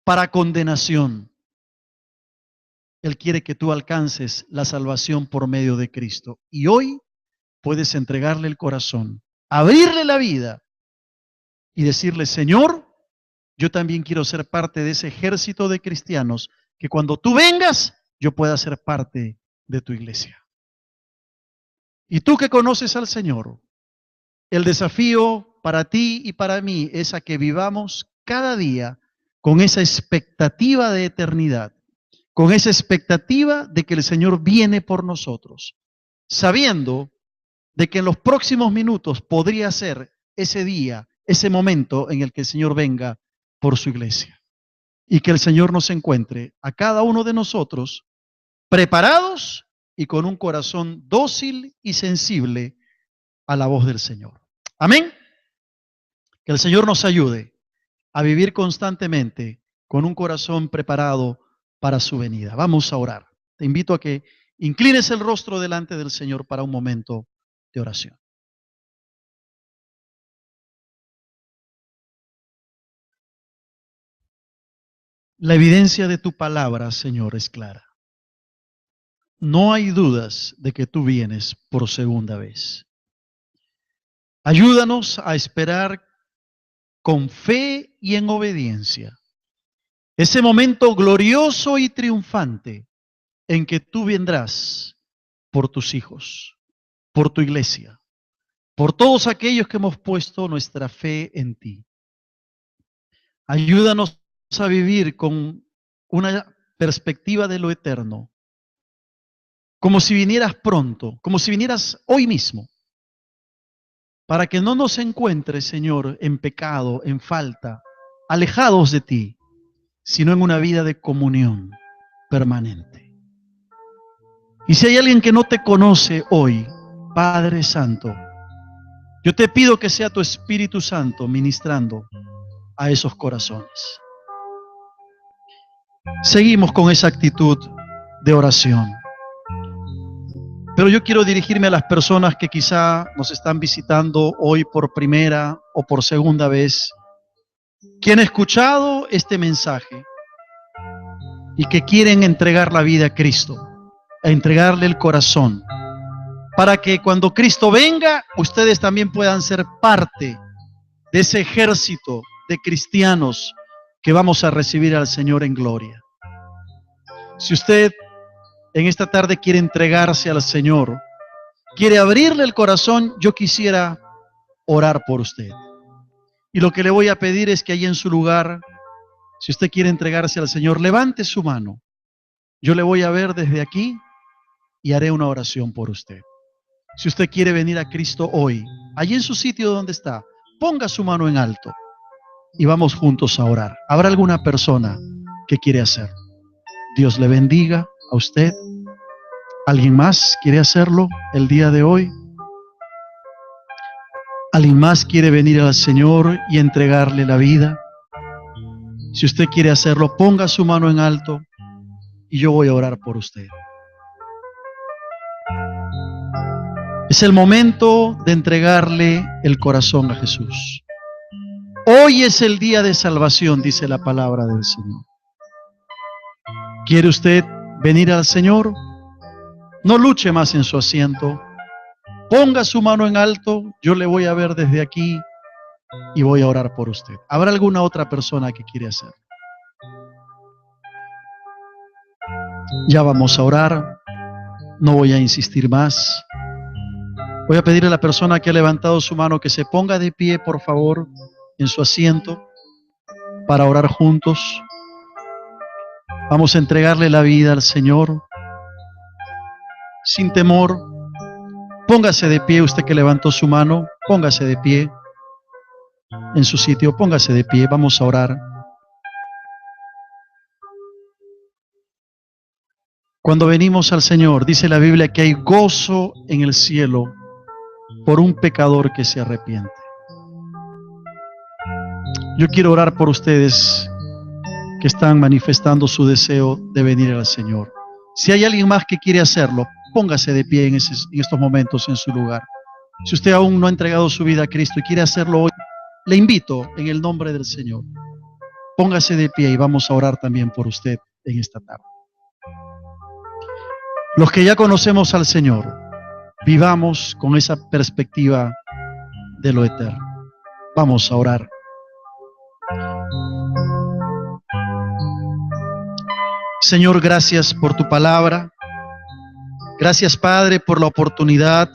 para condenación. Él quiere que tú alcances la salvación por medio de Cristo. Y hoy puedes entregarle el corazón, abrirle la vida y decirle: Señor, yo también quiero ser parte de ese ejército de cristianos, que cuando tú vengas, yo pueda ser parte de tu iglesia. Y tú que conoces al Señor, el desafío para ti y para mí es a que vivamos cada día con esa expectativa de eternidad, con esa expectativa de que el Señor viene por nosotros, sabiendo de que en los próximos minutos podría ser ese día, ese momento en el que el Señor venga por su iglesia. Y que el Señor nos encuentre a cada uno de nosotros preparados y con un corazón dócil y sensible a la voz del Señor. Amén. Que el Señor nos ayude a vivir constantemente con un corazón preparado para su venida. Vamos a orar. Te invito a que inclines el rostro delante del Señor para un momento de oración. La evidencia de tu palabra, Señor, es clara. No hay dudas de que tú vienes por segunda vez. Ayúdanos a esperar con fe y en obediencia ese momento glorioso y triunfante en que tú vendrás por tus hijos, por tu iglesia, por todos aquellos que hemos puesto nuestra fe en ti. Ayúdanos a vivir con una perspectiva de lo eterno, como si vinieras pronto, como si vinieras hoy mismo, para que no nos encuentres, Señor, en pecado, en falta, alejados de ti, sino en una vida de comunión permanente. Y si hay alguien que no te conoce hoy, Padre Santo, yo te pido que sea tu Espíritu Santo ministrando a esos corazones. Seguimos con esa actitud de oración. Pero yo quiero dirigirme a las personas que quizá nos están visitando hoy por primera o por segunda vez, que han escuchado este mensaje y que quieren entregar la vida a Cristo, a entregarle el corazón, para que cuando Cristo venga, ustedes también puedan ser parte de ese ejército de cristianos que vamos a recibir al Señor en gloria. Si usted en esta tarde quiere entregarse al Señor, quiere abrirle el corazón, yo quisiera orar por usted. Y lo que le voy a pedir es que ahí en su lugar, si usted quiere entregarse al Señor, levante su mano. Yo le voy a ver desde aquí y haré una oración por usted. Si usted quiere venir a Cristo hoy, allí en su sitio donde está, ponga su mano en alto y vamos juntos a orar. ¿Habrá alguna persona que quiere hacerlo? Dios le bendiga a usted. ¿Alguien más quiere hacerlo el día de hoy? ¿Alguien más quiere venir al Señor y entregarle la vida? Si usted quiere hacerlo, ponga su mano en alto y yo voy a orar por usted. Es el momento de entregarle el corazón a Jesús. Hoy es el día de salvación, dice la palabra del Señor. ¿Quiere usted venir al Señor? No luche más en su asiento. Ponga su mano en alto, yo le voy a ver desde aquí y voy a orar por usted. ¿Habrá alguna otra persona que quiere hacer? Ya vamos a orar. No voy a insistir más. Voy a pedirle a la persona que ha levantado su mano que se ponga de pie, por favor, en su asiento, para orar juntos. Vamos a entregarle la vida al Señor, sin temor. Póngase de pie, usted que levantó su mano, póngase de pie en su sitio, póngase de pie, vamos a orar. Cuando venimos al Señor, dice la Biblia que hay gozo en el cielo por un pecador que se arrepiente. Yo quiero orar por ustedes que están manifestando su deseo de venir al Señor. Si hay alguien más que quiere hacerlo, póngase de pie en estos momentos en su lugar. Si usted aún no ha entregado su vida a Cristo y quiere hacerlo hoy, le invito en el nombre del Señor. Póngase de pie y vamos a orar también por usted en esta tarde. Los que ya conocemos al Señor, vivamos con esa perspectiva de lo eterno. Vamos a orar. Señor, gracias por tu palabra. Gracias, Padre, por la oportunidad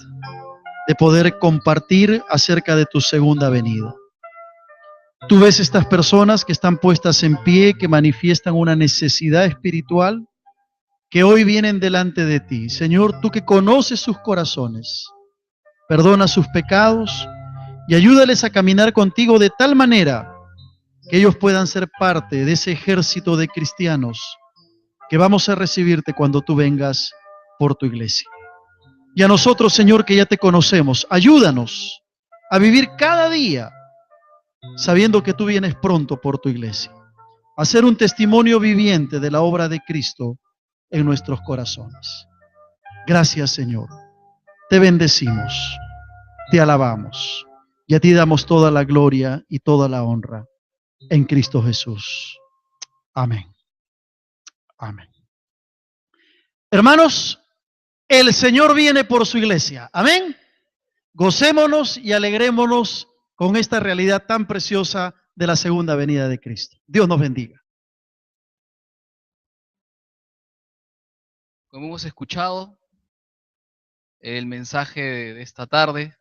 de poder compartir acerca de tu segunda venida. Tú ves estas personas que están puestas en pie, que manifiestan una necesidad espiritual, que hoy vienen delante de ti. Señor, tú que conoces sus corazones, perdona sus pecados y ayúdales a caminar contigo de tal manera que ellos puedan ser parte de ese ejército de cristianos que vamos a recibirte cuando tú vengas por tu iglesia. Y a nosotros, Señor, que ya te conocemos, ayúdanos a vivir cada día sabiendo que tú vienes pronto por tu iglesia, a ser un testimonio viviente de la obra de Cristo en nuestros corazones. Gracias, Señor. Te bendecimos, te alabamos y a ti damos toda la gloria y toda la honra en Cristo Jesús. Amén. Amén. Hermanos, el Señor viene por su iglesia. Amén. Gocémonos y alegrémonos con esta realidad tan preciosa de la segunda venida de Cristo. Dios nos bendiga. Como hemos escuchado el mensaje de esta tarde,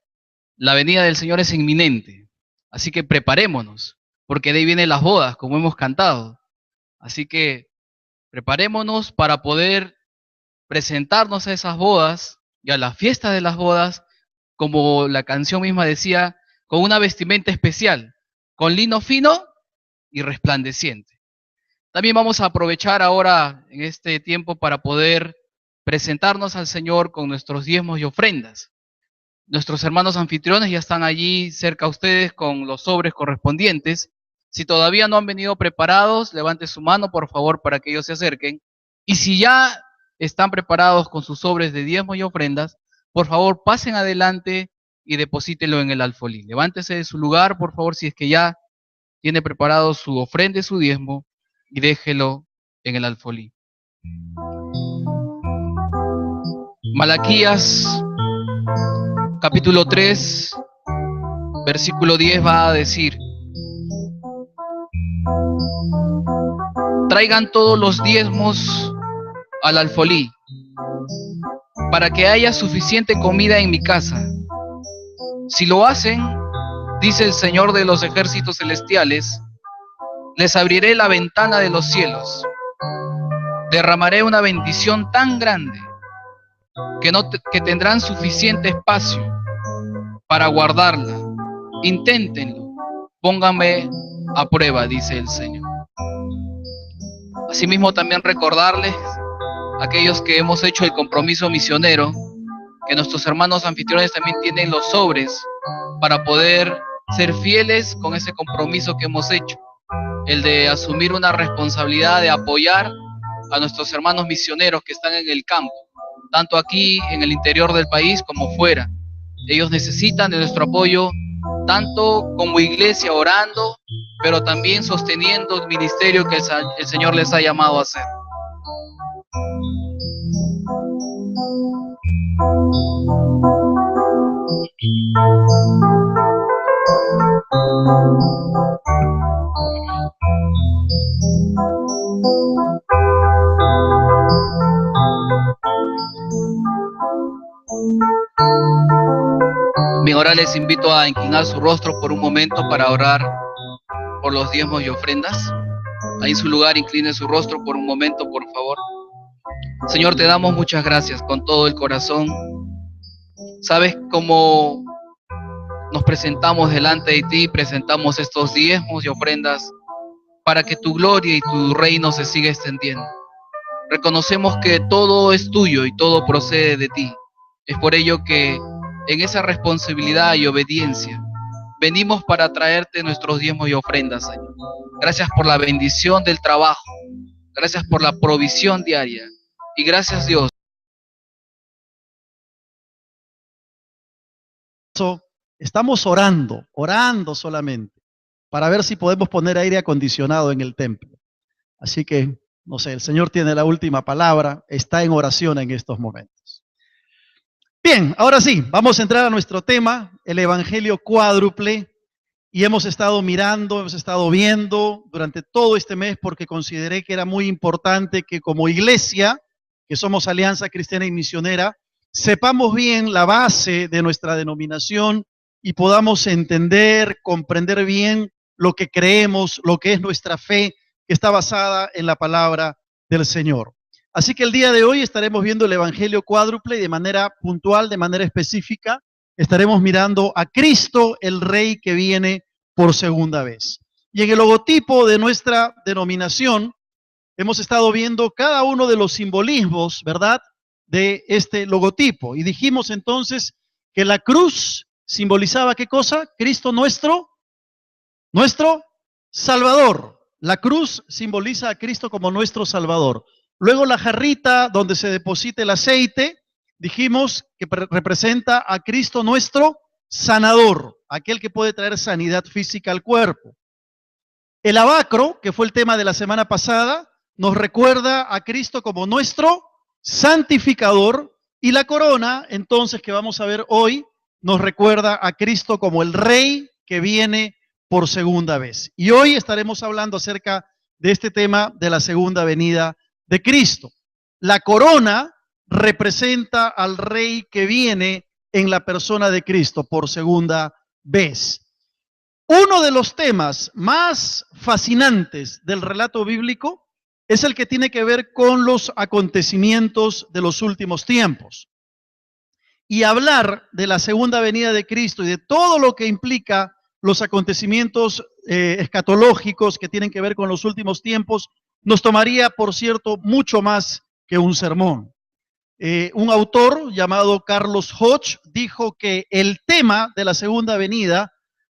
la venida del Señor es inminente. Así que preparémonos, porque de ahí vienen las bodas, como hemos cantado. Así que preparémonos para poder presentarnos a esas bodas y a la fiesta de las bodas, como la canción misma decía, con una vestimenta especial, con lino fino y resplandeciente. También vamos a aprovechar ahora en este tiempo para poder presentarnos al Señor con nuestros diezmos y ofrendas. Nuestros hermanos anfitriones ya están allí cerca a ustedes con los sobres correspondientes. Si todavía no han venido preparados, levante su mano, por favor, para que ellos se acerquen. Y si ya están preparados con sus sobres de diezmos y ofrendas, por favor, pasen adelante y deposítenlo en el alfolí. Levántese de su lugar, por favor, si es que ya tiene preparado su ofrenda y su diezmo, y déjelo en el alfolí. Malaquías, capítulo 3, versículo 10 va a decir: traigan todos los diezmos al alfolí, para que haya suficiente comida en mi casa. Si lo hacen, dice el Señor de los ejércitos celestiales, les abriré la ventana de los cielos, derramaré una bendición tan grande que tendrán suficiente espacio para guardarla. Inténtenlo, pónganme a prueba, dice el Señor. Asimismo, también recordarles a aquellos que hemos hecho el compromiso misionero, que nuestros hermanos anfitriones también tienen los sobres para poder ser fieles con ese compromiso que hemos hecho, el de asumir una responsabilidad de apoyar a nuestros hermanos misioneros que están en el campo, tanto aquí en el interior del país como fuera. Ellos necesitan de nuestro apoyo, tanto como iglesia orando, pero también sosteniendo el ministerio que el Señor les ha llamado a hacer. Ahora les invito a inclinar su rostro por un momento para orar por los diezmos y ofrendas. Ahí en su lugar, incline su rostro por un momento, por favor. Señor, te damos muchas gracias con todo el corazón. Sabes cómo nos presentamos delante de ti, presentamos estos diezmos y ofrendas para que tu gloria y tu reino se siga extendiendo. Reconocemos que todo es tuyo y todo procede de ti. Es por ello que en esa responsabilidad y obediencia venimos para traerte nuestros diezmos y ofrendas, Señor. Gracias por la bendición del trabajo. Gracias por la provisión diaria. Y gracias, Dios. Estamos orando solamente, para ver si podemos poner aire acondicionado en el templo. Así que, no sé, el Señor tiene la última palabra, está en oración en estos momentos. Bien, ahora sí, vamos a entrar a nuestro tema, el Evangelio cuádruple, y hemos estado mirando, hemos estado viendo durante todo este mes porque consideré que era muy importante que como iglesia, que somos Alianza Cristiana y Misionera, sepamos bien la base de nuestra denominación y podamos entender, comprender bien lo que creemos, lo que es nuestra fe, que está basada en la palabra del Señor. Así que el día de hoy estaremos viendo el Evangelio cuádruple y de manera puntual, de manera específica, estaremos mirando a Cristo, el Rey que viene por segunda vez. Y en el logotipo de nuestra denominación hemos estado viendo cada uno de los simbolismos, ¿verdad?, de este logotipo. Y dijimos entonces que la cruz simbolizaba ¿qué cosa? Cristo nuestro Salvador. La cruz simboliza a Cristo como nuestro Salvador. Luego la jarrita donde se deposita el aceite, dijimos que representa a Cristo nuestro sanador, aquel que puede traer sanidad física al cuerpo. El abacro, que fue el tema de la semana pasada, nos recuerda a Cristo como nuestro santificador, y la corona, entonces, que vamos a ver hoy, nos recuerda a Cristo como el Rey que viene por segunda vez. Y hoy estaremos hablando acerca de este tema de la segunda venida de Cristo. La corona representa al Rey que viene en la persona de Cristo por segunda vez. Uno de los temas más fascinantes del relato bíblico es el que tiene que ver con los acontecimientos de los últimos tiempos. Y hablar de la segunda venida de Cristo y de todo lo que implica los acontecimientos escatológicos que tienen que ver con los últimos tiempos, nos tomaría, por cierto, mucho más que un sermón. Un autor llamado Carlos Hodge dijo que el tema de la segunda venida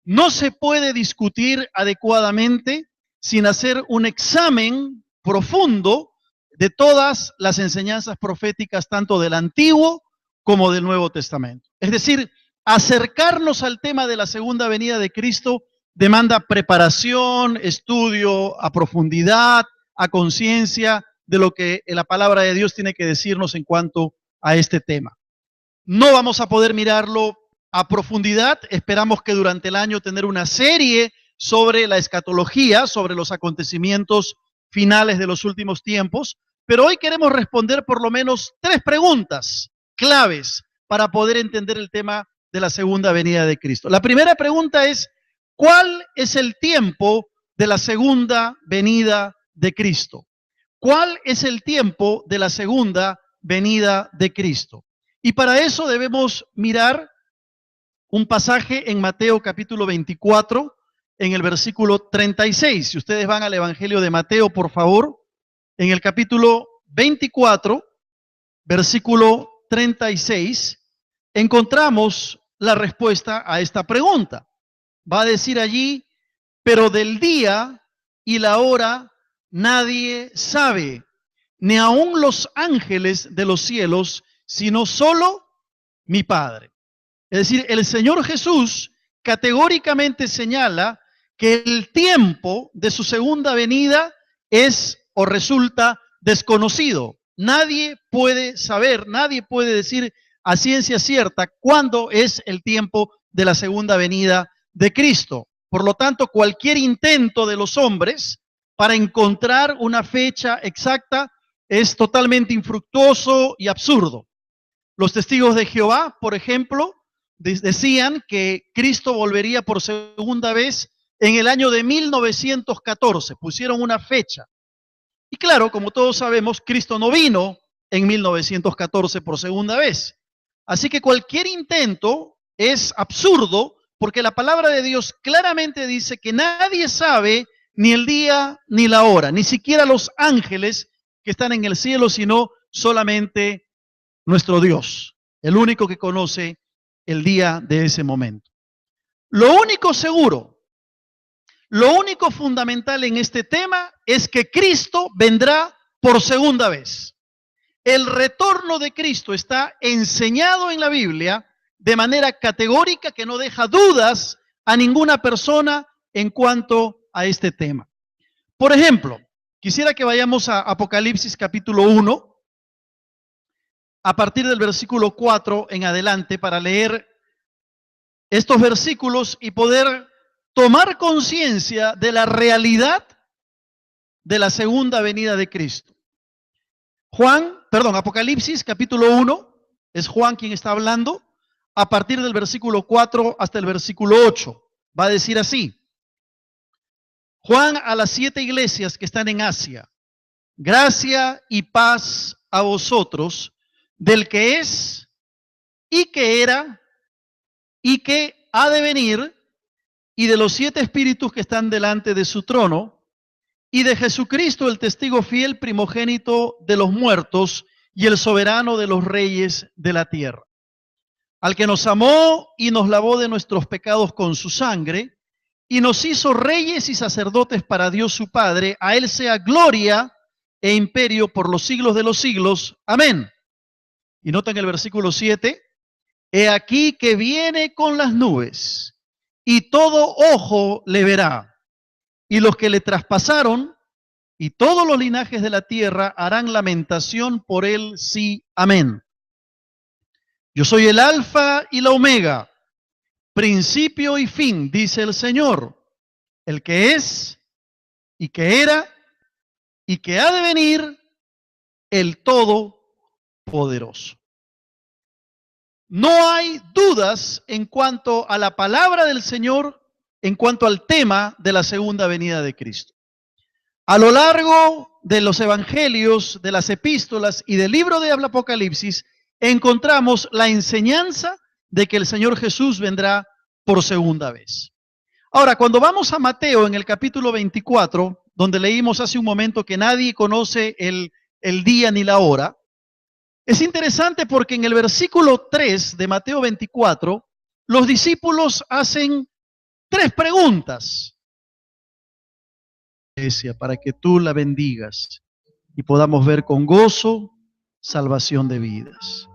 no se puede discutir adecuadamente sin hacer un examen profundo de todas las enseñanzas proféticas, tanto del Antiguo como del Nuevo Testamento. Es decir, acercarnos al tema de la segunda venida de Cristo demanda preparación, estudio a profundidad, a conciencia de lo que la palabra de Dios tiene que decirnos en cuanto a este tema. No vamos a poder mirarlo a profundidad. Esperamos que durante el año tener una serie sobre la escatología, sobre los acontecimientos finales de los últimos tiempos, pero hoy queremos responder por lo menos 3 preguntas claves para poder entender el tema de la segunda venida de Cristo. La primera pregunta es, ¿cuál es el tiempo de la segunda venida de Cristo? ¿Cuál es el tiempo de la segunda venida de Cristo? Y para eso debemos mirar un pasaje en Mateo capítulo 24, en el versículo 36. Si ustedes van al Evangelio de Mateo, por favor, en el capítulo 24, versículo 36, encontramos la respuesta a esta pregunta. Va a decir allí, pero del día y la hora nadie sabe, ni aun los ángeles de los cielos, sino solo mi Padre. Es decir, el Señor Jesús categóricamente señala que el tiempo de su segunda venida es o resulta desconocido. Nadie puede saber, nadie puede decir a ciencia cierta cuándo es el tiempo de la segunda venida de Cristo. Por lo tanto, cualquier intento de los hombres para encontrar una fecha exacta es totalmente infructuoso y absurdo. Los testigos de Jehová, por ejemplo, decían que Cristo volvería por segunda vez en el año de 1914. Pusieron una fecha. Y claro, como todos sabemos, Cristo no vino en 1914 por segunda vez. Así que cualquier intento es absurdo, porque la palabra de Dios claramente dice que nadie sabe ni el día ni la hora, ni siquiera los ángeles que están en el cielo, sino solamente nuestro Dios, el único que conoce el día de ese momento. Lo único seguro, lo único fundamental en este tema es que Cristo vendrá por segunda vez. El retorno de Cristo está enseñado en la Biblia de manera categórica que no deja dudas a ninguna persona en cuanto a este tema. Por ejemplo, quisiera que vayamos a Apocalipsis capítulo 1, a partir del versículo 4 en adelante, para leer estos versículos y poder tomar conciencia de la realidad de la segunda venida de Cristo. Apocalipsis capítulo 1, es Juan quien está hablando, a partir del versículo 4 hasta el versículo 8. Va a decir así: Juan a las 7 iglesias que están en Asia, gracia y paz a vosotros, del que es, y que era, y que ha de venir, y de los 7 espíritus que están delante de su trono, y de Jesucristo, el testigo fiel, primogénito de los muertos, y el soberano de los reyes de la tierra. Al que nos amó y nos lavó de nuestros pecados con su sangre, y nos hizo reyes y sacerdotes para Dios su Padre, a él sea gloria e imperio por los siglos de los siglos. Amén. Y noten el versículo 7, he aquí que viene con las nubes, y todo ojo le verá, y los que le traspasaron, y todos los linajes de la tierra harán lamentación por él, sí, amén. Yo soy el alfa y la omega, principio y fin, dice el Señor, el que es, y que era, y que ha de venir, el Todopoderoso. No hay dudas en cuanto a la palabra del Señor, en cuanto al tema de la segunda venida de Cristo. A lo largo de los evangelios, de las epístolas y del libro de Apocalipsis, encontramos la enseñanza de que el Señor Jesús vendrá por segunda vez. Ahora, cuando vamos a Mateo en el capítulo 24, donde leímos hace un momento que nadie conoce el día ni la hora, es interesante porque en el versículo 3 de Mateo 24, los discípulos hacen 3 preguntas para que tú la bendigas y podamos ver con gozo salvación de vidas.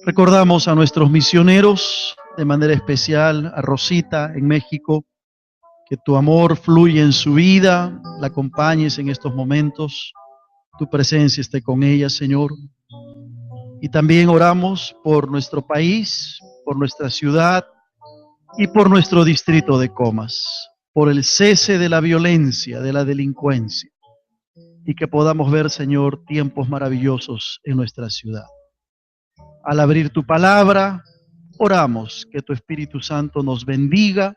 Recordamos a nuestros misioneros, de manera especial a Rosita en México, que tu amor fluye en su vida, la acompañes en estos momentos, tu presencia esté con ella, Señor. Y también oramos por nuestro país, por nuestra ciudad y por nuestro distrito de Comas, por el cese de la violencia, de la delincuencia, y que podamos ver, Señor, tiempos maravillosos en nuestra ciudad. Al abrir tu palabra, oramos que tu Espíritu Santo nos bendiga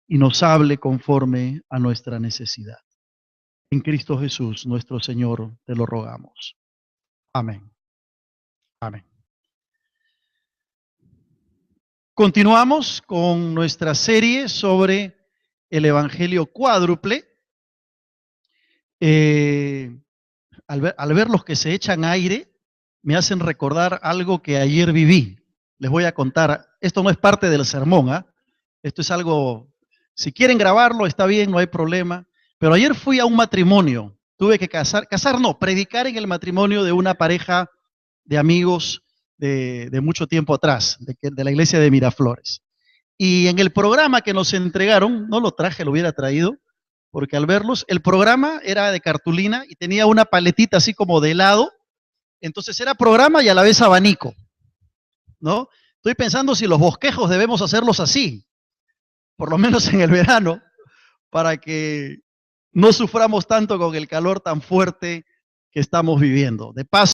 y nos hable conforme a nuestra necesidad. En Cristo Jesús, nuestro Señor, te lo rogamos. Amén. Amén. Continuamos con nuestra serie sobre el Evangelio cuádruple. Al ver los que se echan aire, me hacen recordar algo que ayer viví. Les voy a contar. Esto no es parte del sermón, ¿eh? Esto es algo, si quieren grabarlo, está bien, no hay problema. Pero ayer fui a un matrimonio. Tuve que predicar en el matrimonio de una pareja de amigos de mucho tiempo atrás, de la iglesia de Miraflores. Y en el programa que nos entregaron, no lo traje, lo hubiera traído, porque al verlos, el programa era de cartulina y tenía una paletita así como de helado, entonces era programa y a la vez abanico, ¿no? Estoy pensando si los bosquejos debemos hacerlos así, por lo menos en el verano, para que no suframos tanto con el calor tan fuerte que estamos viviendo. De paso,